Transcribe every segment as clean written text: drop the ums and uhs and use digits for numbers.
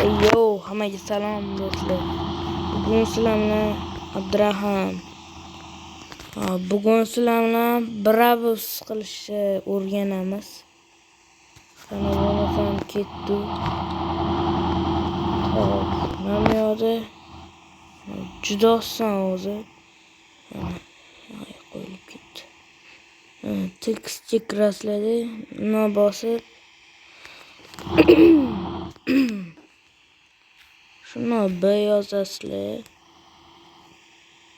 Yo, hammaga salom do'stlar. Bugun sizlar bilan Abdurahim. Bugun sizlar bilan Brabus qilishni o'rganamiz. Qani bo'lmasam ketdi. Hop, nima yo'qdi? Juda oson o'zi. Qo'yilib ketdi. Tekstga kirasizlar, nima bosib shuni B yozasizlar.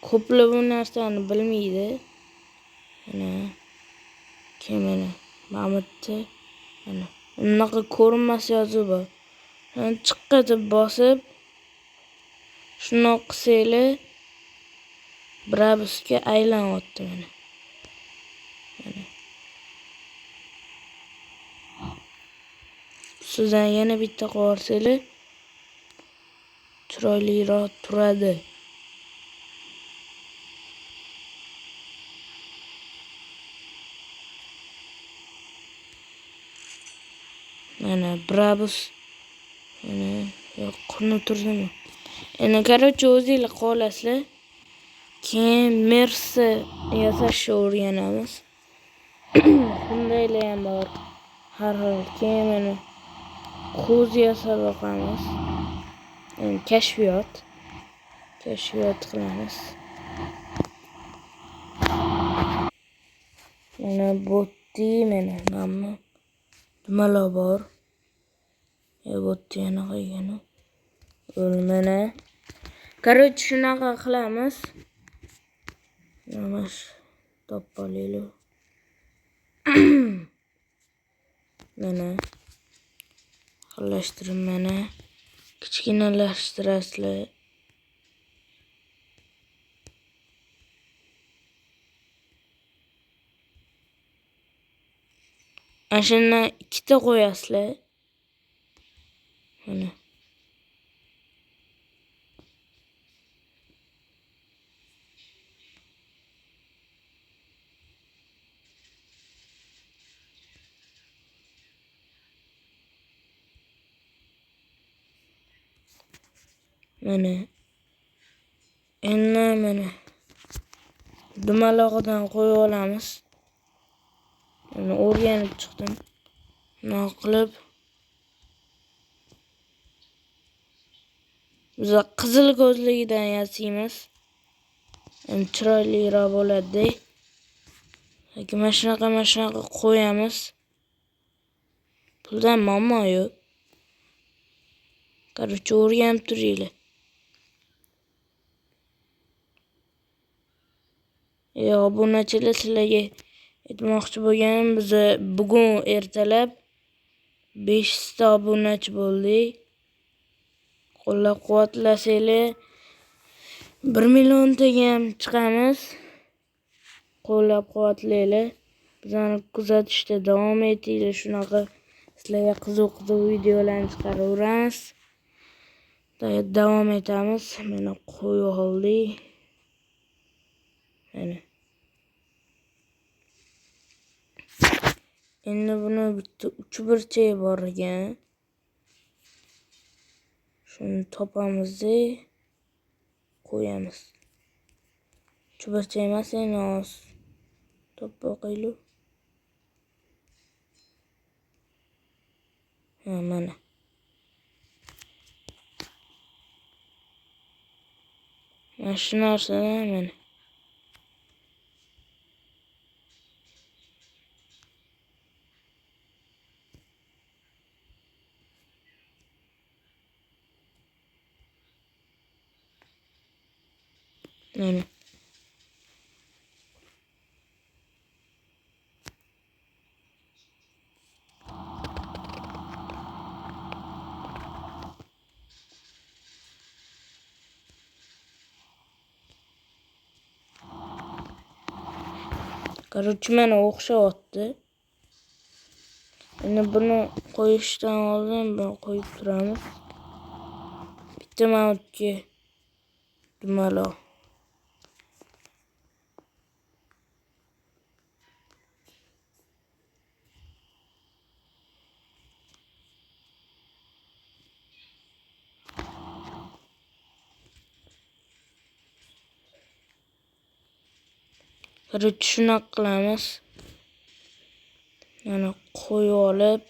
Ko'plar bu narsani bilmaydi. Mana Mamutni mana unaqa ko'rinmas yozuv bor. Chiqqa deb bosib shuni qilsanglar Brabusga aylanyapti mana. Sizdan yana bitta qo'rsanglar chiroyliroq turadi. Mana Brabus yo'q qurni turdimi? Endi короче o'zingizlar qolasizlar. Keyin Mersi yasashni o'rganamiz. Bundaylar ham bor. Har xil. Keyin mana qo'z yasab boqamiz. Kashfiyot qilamiz. Mana botni mana nimalar bor. Botni yana qo'ygani. Mana короче shunaqa qilamiz. Mana to'polinglar. Mana xillashtirib mana kichkinalashtirasizlar. Ashuna ikkita qo'yasizlar. Mana endi mana dumalog'idan qo'yib olamiz. O'rganib chiqdim. Nima qilib biz qizil ko'zligidan yasaymiz. Chiroyliroq bo'ladi. Mana shunaqa qo'yamiz. Puldan muammo yo'q. Короче o'rganib turinglar. Obunachilar sizlarga aytmoqchi bo'lganim, biz bugun ertalab 5 ta obunachi bo'ldik. Qo'llab-quvvatlasanglar 1 million taga ham chiqamiz. Qo'llab-quvvatlanglar. Bizani kuzatishda davom etinglar. Shunaqa sizlarga qiziq videolarni chiqaraveramiz. Davom etamiz. Mana qo'yib oldik. Mana. Endi buni bitta uch burchayi bor ekan. Shuni topamiz-da, qo'yamiz. Uch burcha emas, endi oz topib boqaylik. Mana. Mana shu narsadan mana. Mana. Короче mana o'xshayapti. Endi buni qo'yishdan oldin buni qo'yib turamiz. Bitta mavtga dumaloq. shunaqa qilamiz. Mana qo'yib olib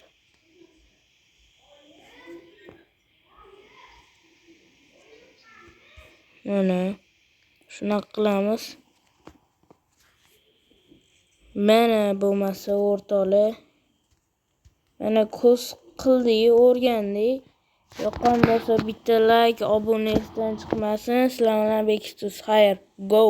mana shunaqa qilamiz. Mana bo'lmasa o'rtoqlar. Mana ko'z qildik, o'rgandik. Yoqqan bo'lsa bitta like, obunasidan chiqmasin. Sizlar bilan Bekituz xayr. Go!